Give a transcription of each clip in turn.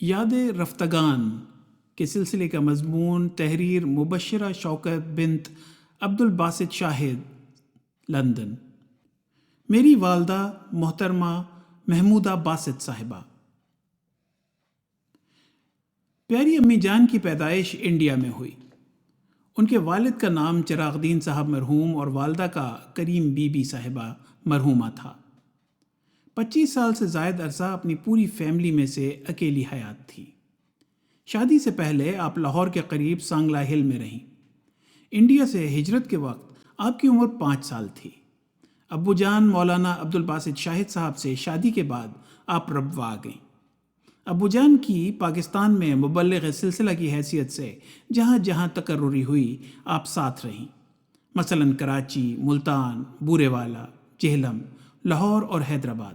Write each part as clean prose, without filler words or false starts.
یاد رفتگان کے سلسلے کا مضمون تحریر مبشرہ شوکت بنت عبد الباسط شاہد، لندن۔ میری والدہ محترمہ محمودہ باسط صاحبہ۔ پیاری امی جان کی پیدائش انڈیا میں ہوئی۔ ان کے والد کا نام چراغ دین صاحب مرحوم اور والدہ کا کریم بی بی صاحبہ مرحومہ تھا۔ 25 سال سے زائد عرصہ اپنی پوری فیملی میں سے اکیلی حیات تھی۔ شادی سے پہلے آپ لاہور کے قریب سانگلا ہل میں رہیں۔ انڈیا سے ہجرت کے وقت آپ کی عمر 5 سال تھی۔ ابو جان مولانا عبد الباسط شاہد صاحب سے شادی کے بعد آپ ربوہ آ گئیں۔ ابو جان کی پاکستان میں مبلغ سلسلہ کی حیثیت سے جہاں جہاں تقرری ہوئی آپ ساتھ رہیں، مثلاً کراچی، ملتان، بورے والا، جہلم، لاہور اور حیدرآباد۔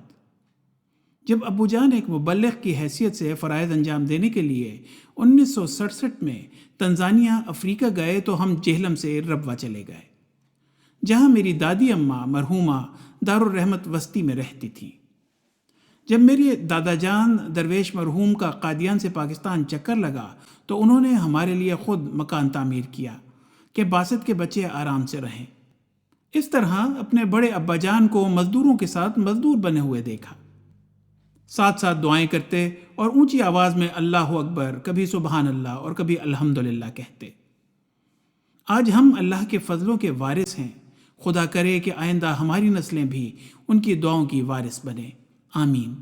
جب ابو جان ایک مبلغ کی حیثیت سے فرائض انجام دینے کے لیے 1967 میں تنزانیہ افریقہ گئے تو ہم جہلم سے ربوہ چلے گئے، جہاں میری دادی اماں مرحومہ دارالرحمت وسطی میں رہتی تھیں۔ جب میرے دادا جان درویش مرحوم کا قادیان سے پاکستان چکر لگا تو انہوں نے ہمارے لیے خود مکان تعمیر کیا کہ باسط کے بچے آرام سے رہیں۔ اس طرح اپنے بڑے ابا جان کو مزدوروں کے ساتھ مزدور بنے ہوئے دیکھا، ساتھ ساتھ دعائیں کرتے اور اونچی آواز میں اللہ اکبر، کبھی سبحان اللہ اور کبھی الحمدللہ کہتے۔ آج ہم اللہ کے فضلوں کے وارث ہیں۔ خدا کرے کہ آئندہ ہماری نسلیں بھی ان کی دعاؤں کی وارث بنیں، آمین۔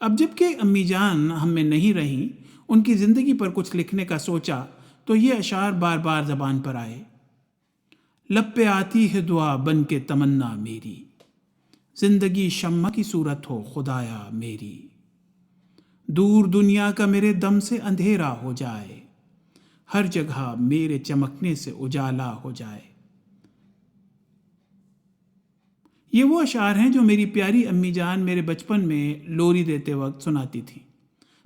اب جب کہ امی جان ہم میں نہیں رہیں، ان کی زندگی پر کچھ لکھنے کا سوچا تو یہ اشعار بار بار زبان پر آئے۔ لب پہ آتی ہے دعا بن کے تمنا میری، زندگی شمع کی صورت ہو خدایا میری، دور دنیا کا میرے دم سے اندھیرا ہو جائے، ہر جگہ میرے چمکنے سے اجالا ہو جائے۔ یہ وہ اشعار ہیں جو میری پیاری امی جان میرے بچپن میں لوری دیتے وقت سناتی تھیں۔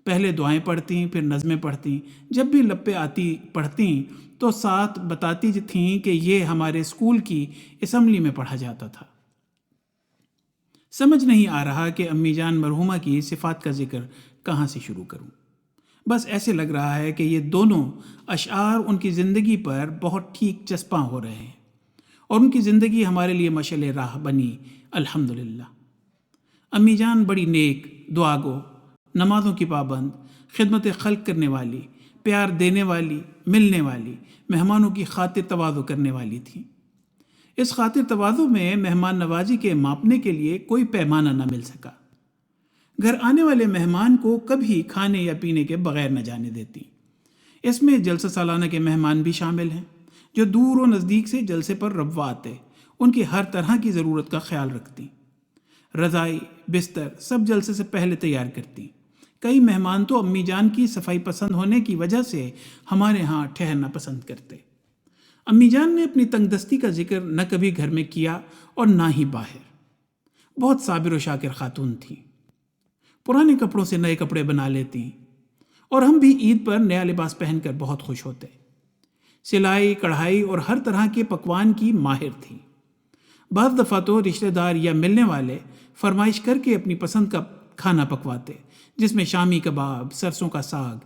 پہلے دعائیں پڑھتیں، پھر نظمیں پڑھتیں۔ جب بھی لب پہ آتی پڑھتیں تو ساتھ بتاتی تھیں کہ یہ ہمارے اسکول کی اسمبلی میں پڑھا جاتا تھا۔ سمجھ نہیں آ رہا کہ امی جان مرحومہ کی صفات کا ذکر کہاں سے شروع کروں۔ بس ایسے لگ رہا ہے کہ یہ دونوں اشعار ان کی زندگی پر بہت ٹھیک چسپاں ہو رہے ہیں اور ان کی زندگی ہمارے لیے مشعل راہ بنی، الحمدللہ۔ امی جان بڑی نیک، دعا گو، نمازوں کی پابند، خدمت خلق کرنے والی، پیار دینے والی، ملنے والی، مہمانوں کی خاطر تواضع کرنے والی تھیں۔ اس خاطر تواضع میں مہمان نوازی کے ماپنے کے لیے کوئی پیمانہ نہ مل سکا۔ گھر آنے والے مہمان کو کبھی کھانے یا پینے کے بغیر نہ جانے دیتی۔ اس میں جلسہ سالانہ کے مہمان بھی شامل ہیں جو دور و نزدیک سے جلسے پر ربوہ آتے، ان کی ہر طرح کی ضرورت کا خیال رکھتی۔ رضائی، بستر سب جلسے سے پہلے تیار کرتی۔ کئی مہمان تو امی جان کی صفائی پسند ہونے کی وجہ سے ہمارے ہاں ٹھہرنا پسند کرتے۔ امی جان نے اپنی تنگ دستی کا ذکر نہ کبھی گھر میں کیا اور نہ ہی باہر۔ بہت صابر و شاکر خاتون تھیں۔ پرانے کپڑوں سے نئے کپڑے بنا لیتی اور ہم بھی عید پر نیا لباس پہن کر بہت خوش ہوتے۔ سلائی، کڑھائی اور ہر طرح کے پکوان کی ماہر تھیں۔ بعض دفعہ تو رشتہ دار یا ملنے والے فرمائش کر کے اپنی پسند کا کھانا پکواتے، جس میں شامی کباب، سرسوں کا ساگ،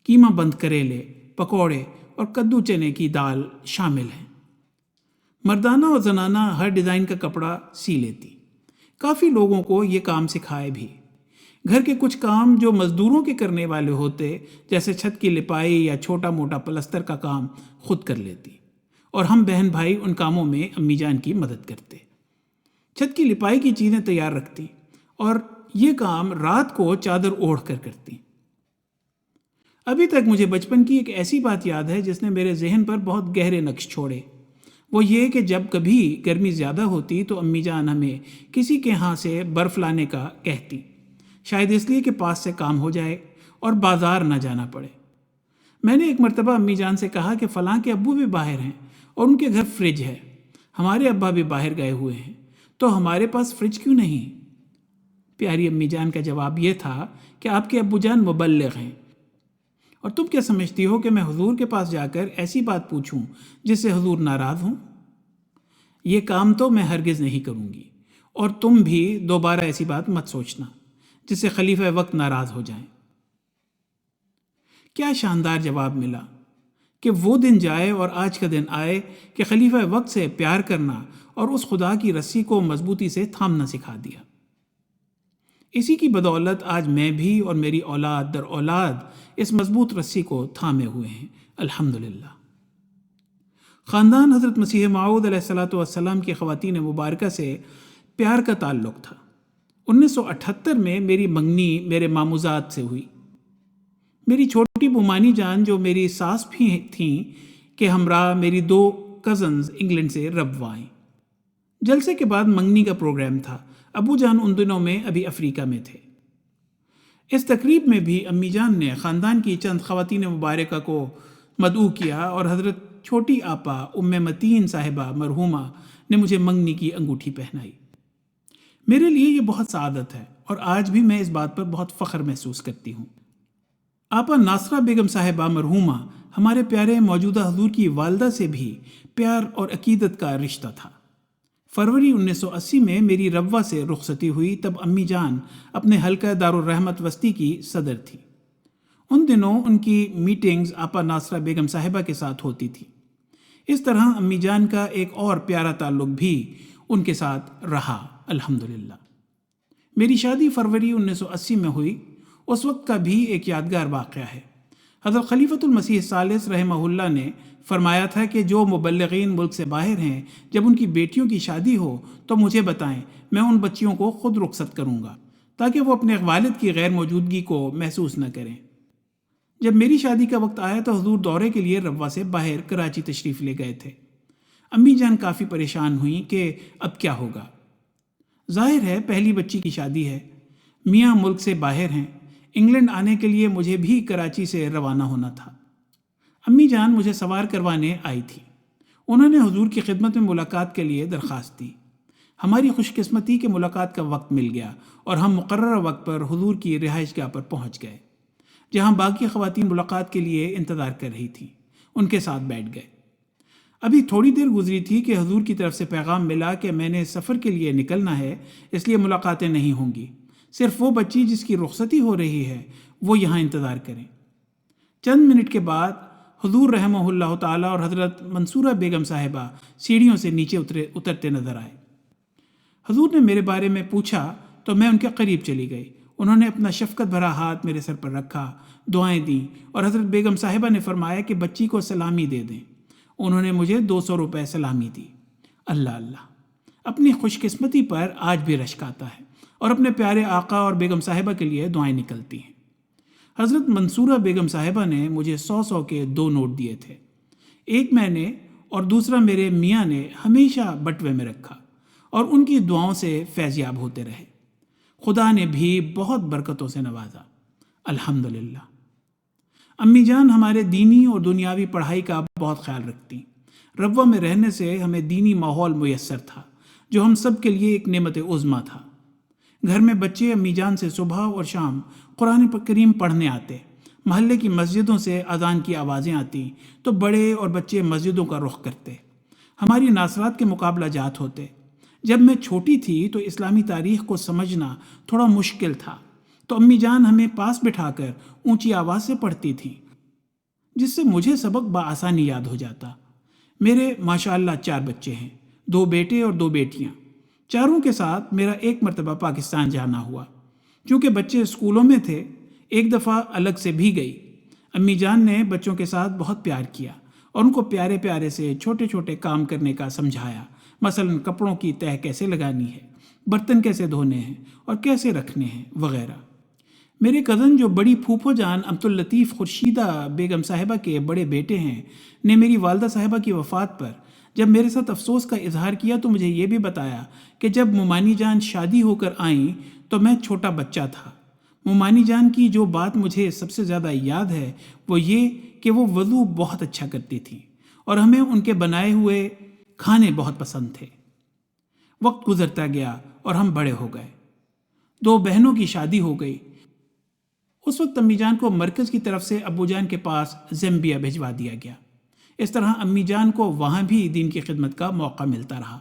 کیما بند کریلے، پکوڑے اور کدو چنے کی دال شامل ہیں۔ مردانہ اور زنانہ ہر ڈیزائن کا کپڑا سی لیتی۔ کافی لوگوں کو یہ کام سکھائے بھی۔ گھر کے کچھ کام جو مزدوروں کے کرنے والے ہوتے، جیسے چھت کی لپائی یا چھوٹا موٹا پلستر کا کام، خود کر لیتی اور ہم بہن بھائی ان کاموں میں امی جان کی مدد کرتے۔ چھت کی لپائی کی چیزیں تیار رکھتی اور یہ کام رات کو چادر اوڑھ کر کرتی۔ ابھی تک مجھے بچپن کی ایک ایسی بات یاد ہے جس نے میرے ذہن پر بہت گہرے نقش چھوڑے۔ وہ یہ کہ جب کبھی گرمی زیادہ ہوتی تو امی جان ہمیں کسی کے ہاں سے برف لانے کا کہتی، شاید اس لیے کہ پاس سے کام ہو جائے اور بازار نہ جانا پڑے۔ میں نے ایک مرتبہ امی جان سے کہا کہ فلاں کے ابو بھی باہر ہیں اور ان کے گھر فریج ہے، ہمارے ابا بھی باہر گئے ہوئے ہیں، تو ہمارے پاس فریج کیوں نہیں؟ پیاری امی جان کا جواب یہ تھا کہ آپ کے ابو جان مبلغ ہیں اور تم کیا سمجھتی ہو کہ میں حضور کے پاس جا کر ایسی بات پوچھوں جس سے حضور ناراض ہوں؟ یہ کام تو میں ہرگز نہیں کروں گی اور تم بھی دوبارہ ایسی بات مت سوچنا۔ جس سے خلیفہ وقت ناراض ہو جائیں؟ کیا شاندار جواب ملا کہ وہ دن جائے اور آج کا دن آئے کہ خلیفہ وقت سے پیار کرنا اور اس خدا کی رسی کو مضبوطی سے تھامنا سکھا دیا۔ اسی کی بدولت آج میں بھی اور میری اولاد در اولاد اس مضبوط رسی کو تھامے ہوئے ہیں، الحمدللہ۔ خاندان حضرت مسیح موعود علیہ الصلوۃ والسلام کی خواتین مبارکہ سے پیار کا تعلق تھا۔ 1978 میں میری منگنی میرے ماموزاد سے ہوئی۔ میری چھوٹی بومانی جان جو میری ساس بھی تھیں کہ ہمراہ میری 2 کزنز انگلینڈ سے ربوہ آئیں۔ جلسے کے بعد منگنی کا پروگرام تھا۔ ابو جان ان دنوں میں ابھی افریقہ میں تھے۔ اس تقریب میں بھی امی جان نے خاندان کی چند خواتین مبارکہ کو مدعو کیا اور حضرت چھوٹی آپا ام متین صاحبہ مرحومہ نے مجھے منگنی کی انگوٹھی پہنائی۔ میرے لیے یہ بہت سعادت ہے اور آج بھی میں اس بات پر بہت فخر محسوس کرتی ہوں۔ آپا ناصرہ بیگم صاحبہ مرحومہ ہمارے پیارے موجودہ حضور کی والدہ سے بھی پیار اور عقیدت کا رشتہ تھا۔ فروری 1980 میں میری ربوہ سے رخصتی ہوئی، تب امی جان اپنے حلقہ دارالرحمت وسطی کی صدر تھی۔ ان دنوں ان کی میٹنگز آپا ناصرہ بیگم صاحبہ کے ساتھ ہوتی تھی۔ اس طرح امی جان کا ایک اور پیارا تعلق بھی ان کے ساتھ رہا، الحمدللہ۔ میری شادی فروری 1980 میں ہوئی۔ اس وقت کا بھی ایک یادگار واقعہ ہے۔ حضرت خلیفۃ المسیح الثالث رحمہ اللہ نے فرمایا تھا کہ جو مبلغین ملک سے باہر ہیں جب ان کی بیٹیوں کی شادی ہو تو مجھے بتائیں، میں ان بچیوں کو خود رخصت کروں گا تاکہ وہ اپنے والد کی غیر موجودگی کو محسوس نہ کریں۔ جب میری شادی کا وقت آیا تو حضور دورے کے لیے ربوہ سے باہر کراچی تشریف لے گئے تھے۔ امی جان کافی پریشان ہوئیں کہ اب کیا ہوگا۔ ظاہر ہے پہلی بچی کی شادی ہے، میاں ملک سے باہر ہیں، انگلینڈ آنے کے لیے مجھے بھی کراچی سے روانہ ہونا تھا۔ امی جان مجھے سوار کروانے آئی تھی۔ انہوں نے حضور کی خدمت میں ملاقات کے لیے درخواست دی۔ ہماری خوش قسمتی کہ ملاقات کا وقت مل گیا اور ہم مقررہ وقت پر حضور کی رہائش گاہ پر پہنچ گئے، جہاں باقی خواتین ملاقات کے لیے انتظار کر رہی تھیں۔ ان کے ساتھ بیٹھ گئے۔ ابھی تھوڑی دیر گزری تھی کہ حضور کی طرف سے پیغام ملا کہ میں نے سفر کے لیے نکلنا ہے، اس لیے ملاقاتیں نہیں ہوں گی، صرف وہ بچی جس کی رخصتی ہو رہی ہے وہ یہاں انتظار کریں۔ چند منٹ کے بعد حضور رحمہ اللہ تعالیٰ اور حضرت منصورہ بیگم صاحبہ سیڑھیوں سے نیچے اترتے نظر آئے۔ حضور نے میرے بارے میں پوچھا تو میں ان کے قریب چلی گئی۔ انہوں نے اپنا شفقت بھرا ہاتھ میرے سر پر رکھا، دعائیں دیں اور حضرت بیگم صاحبہ نے فرمایا کہ بچی کو سلامی دے دیں۔ انہوں نے مجھے 200 روپے سلامی دی۔ اللہ اللہ، اپنی خوش قسمتی پر آج بھی رشک آتا ہے اور اپنے پیارے آقا اور بیگم صاحبہ کے لیے دعائیں نکلتی ہیں۔ حضرت منصورہ بیگم صاحبہ نے مجھے 100 کے 2 نوٹ دیے تھے۔ ایک میں نے اور دوسرا میرے میاں نے ہمیشہ بٹوے میں رکھا اور ان کی دعاؤں سے فیضیاب ہوتے رہے۔ خدا نے بھی بہت برکتوں سے نوازا، الحمدللہ۔ امی جان ہمارے دینی اور دنیاوی پڑھائی کا بہت خیال رکھتی۔ ربوہ میں رہنے سے ہمیں دینی ماحول میسر تھا جو ہم سب کے لیے ایک نعمت عظمیٰ تھا۔ گھر میں بچے امی جان سے صبح اور شام قرآن کریم پڑھنے آتے، محلے کی مسجدوں سے اذان کی آوازیں آتی تو بڑے اور بچے مسجدوں کا رخ کرتے، ہماری ناصرات کے مقابلہ جات ہوتے۔ جب میں چھوٹی تھی تو اسلامی تاریخ کو سمجھنا تھوڑا مشکل تھا، تو امی جان ہمیں پاس بٹھا کر اونچی آواز سے پڑھتی تھیں، جس سے مجھے سبق بآسانی یاد ہو جاتا۔ میرے ماشاءاللہ 4 بچے ہیں، 2 بیٹے اور 2 بیٹیاں۔ چاروں کے ساتھ میرا ایک مرتبہ پاکستان جانا ہوا۔ چونکہ بچے اسکولوں میں تھے، ایک دفعہ الگ سے بھی گئی۔ امی جان نے بچوں کے ساتھ بہت پیار کیا اور ان کو پیارے پیارے سے چھوٹے چھوٹے کام کرنے کا سمجھایا، مثلا کپڑوں کی تہہ کیسے لگانی ہے، برتن کیسے دھونے ہیں اور کیسے رکھنے ہیں وغیرہ۔ میرے کزن جو بڑی پھوپھو جان عبداللطیف خورشیدہ بیگم صاحبہ کے بڑے بیٹے ہیں نے میری والدہ صاحبہ کی وفات پر جب میرے ساتھ افسوس کا اظہار کیا تو مجھے یہ بھی بتایا کہ جب مومانی جان شادی ہو کر آئیں تو میں چھوٹا بچہ تھا۔ مومانی جان کی جو بات مجھے سب سے زیادہ یاد ہے وہ یہ کہ وہ وضو بہت اچھا کرتی تھیں اور ہمیں ان کے بنائے ہوئے کھانے بہت پسند تھے۔ وقت گزرتا گیا اور ہم بڑے ہو گئے، 2 بہنوں کی شادی ہو گئی۔ اس وقت امی جان کو مرکز کی طرف سے ابو جان کے پاس زیمبیا بھجوا دیا گیا۔ اس طرح امی جان کو وہاں بھی دین کی خدمت کا موقع ملتا رہا۔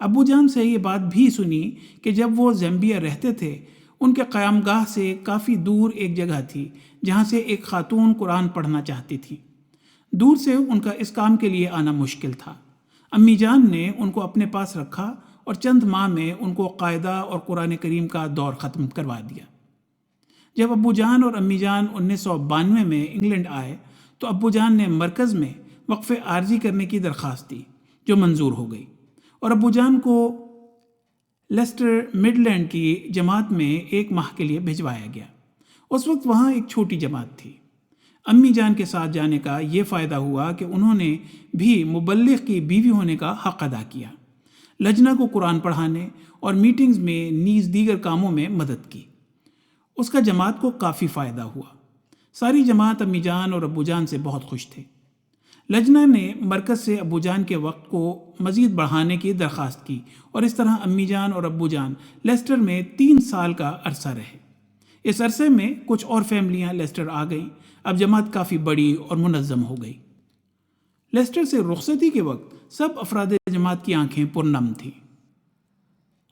ابو جان سے یہ بات بھی سنی کہ جب وہ زیمبیا رہتے تھے ان کے قیام گاہ سے کافی دور ایک جگہ تھی جہاں سے ایک خاتون قرآن پڑھنا چاہتی تھی۔ دور سے ان کا اس کام کے لیے آنا مشکل تھا۔ امی جان نے ان کو اپنے پاس رکھا اور چند ماہ میں ان کو قاعدہ اور قرآن کریم کا دور ختم کروا دیا۔ جب ابو جان اور امی جان 1992 میں انگلینڈ آئے تو ابو جان نے مرکز میں وقفے عارضی کرنے کی درخواست دی جو منظور ہو گئی، اور ابو جان کو لیسٹر مڈلینڈ کی جماعت میں 1 ماہ کے لیے بھجوایا گیا۔ اس وقت وہاں ایک چھوٹی جماعت تھی۔ امی جان کے ساتھ جانے کا یہ فائدہ ہوا کہ انہوں نے بھی مبلغ کی بیوی ہونے کا حق ادا کیا، لجنہ کو قرآن پڑھانے اور میٹنگز میں نیز دیگر کاموں میں مدد کی۔ اس کا جماعت کو کافی فائدہ ہوا۔ ساری جماعت امی جان اور ابو جان سے بہت خوش تھے۔ لجنہ نے مرکز سے ابو جان کے وقت کو مزید بڑھانے کی درخواست کی، اور اس طرح امی جان اور ابو جان لیسٹر میں 3 سال کا عرصہ رہے۔ اس عرصے میں کچھ اور فیملیاں لیسٹر آ گئیں۔ اب جماعت کافی بڑی اور منظم ہو گئی۔ لیسٹر سے رخصتی کے وقت سب افراد جماعت کی آنکھیں پرنم تھیں۔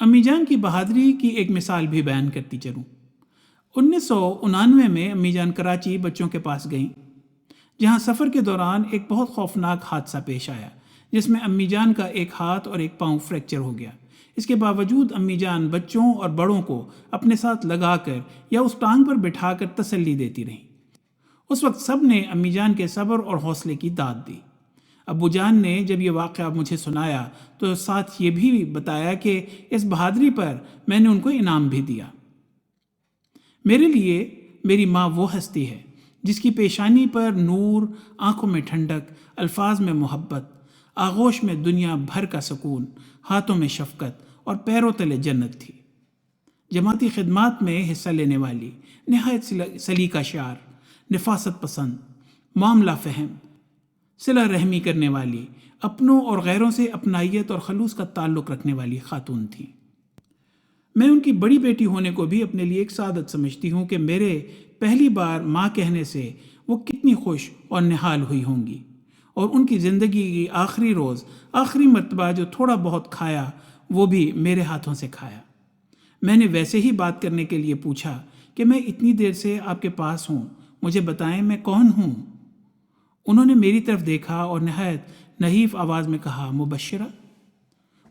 امی جان کی بہادری کی ایک مثال بھی بیان کرتی چلوں۔ 1999 میں امی جان کراچی بچوں کے پاس گئیں، جہاں سفر کے دوران ایک بہت خوفناک حادثہ پیش آیا جس میں امی جان کا ایک ہاتھ اور ایک پاؤں فریکچر ہو گیا۔ اس کے باوجود امی جان بچوں اور بڑوں کو اپنے ساتھ لگا کر یا اس ٹانگ پر بٹھا کر تسلی دیتی رہیں۔ اس وقت سب نے امی جان کے صبر اور حوصلے کی داد دی۔ ابو جان نے جب یہ واقعہ مجھے سنایا تو ساتھ یہ بھی بتایا کہ اس بہادری پر میں نے ان کو انعام بھی دیا۔ میرے لیے میری ماں وہ ہستی ہے جس کی پیشانی پر نور، آنکھوں میں ٹھنڈک، الفاظ میں محبت، آغوش میں دنیا بھر کا سکون، ہاتھوں میں شفقت اور پیروں تلے جنت تھی۔ جماعتی خدمات میں حصہ لینے والی، نہایت سلیقہ شعر، نفاست پسند، معاملہ فہم، صلہ رحمی کرنے والی، اپنوں اور غیروں سے اپنائیت اور خلوص کا تعلق رکھنے والی خاتون تھیں۔ میں ان کی بڑی بیٹی ہونے کو بھی اپنے لیے ایک سعادت سمجھتی ہوں کہ میرے پہلی بار ماں کہنے سے وہ کتنی خوش اور نہال ہوئی ہوں گی، اور ان کی زندگی کی آخری روز، آخری مرتبہ جو تھوڑا بہت کھایا وہ بھی میرے ہاتھوں سے کھایا۔ میں نے ویسے ہی بات کرنے کے لیے پوچھا کہ میں اتنی دیر سے آپ کے پاس ہوں، مجھے بتائیں میں کون ہوں؟ انہوں نے میری طرف دیکھا اور نہایت نحیف آواز میں کہا، مبشرہ۔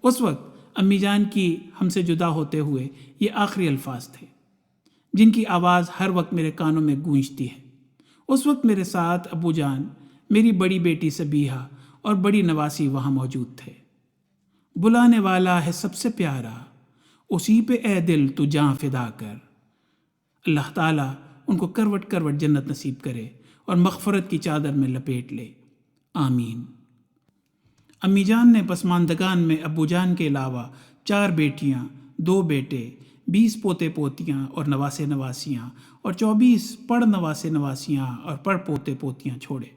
اس وقت امی جان کی ہم سے جدا ہوتے ہوئے یہ آخری الفاظ تھے جن کی آواز ہر وقت میرے کانوں میں گونجتی ہے۔ اس وقت میرے ساتھ ابو جان، میری بڑی بیٹی سبیحہ اور بڑی نواسی وہاں موجود تھے۔ بلانے والا ہے سب سے پیارا، اسی پہ اے دل تو جاں فدا کر۔ اللہ تعالیٰ ان کو کروٹ کروٹ جنت نصیب کرے اور مغفرت کی چادر میں لپیٹ لے، آمین۔ امی جان نے پسماندگان میں ابو جان کے علاوہ 4 بیٹیاں، 2 بیٹے، 20 پوتے پوتیاں اور نواسے نواسیاں اور 24 پڑ نواسے نواسیاں اور پڑ پوتے پوتیاں چھوڑے۔